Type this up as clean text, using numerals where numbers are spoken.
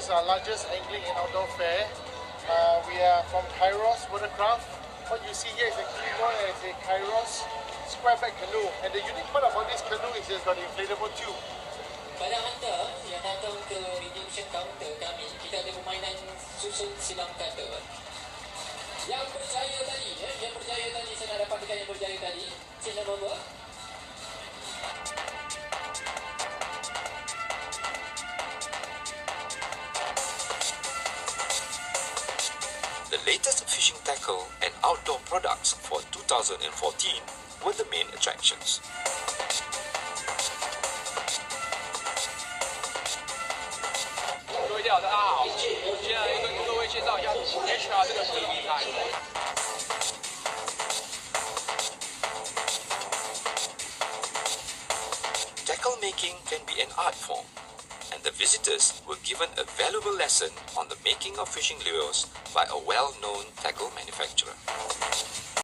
Australia's largest angling and outdoor fair. We are from Kairos watercraft. What you see here is actually known as a Kairos square back canoe. And the unique part about this canoe is it's got an inflatable tube. Pada anda yang datang ke redemption counter kami, kita ada permainan susun silam kata. Yang berjaya tadi, saya nak dapatkan yang berjaya tadi. Sila nombor. The latest fishing tackle and outdoor products for 2014 were the main attractions. Tackle making can be an art form, and the visitors were given a valuable lesson on the making of fishing lures by a well-known tackle man.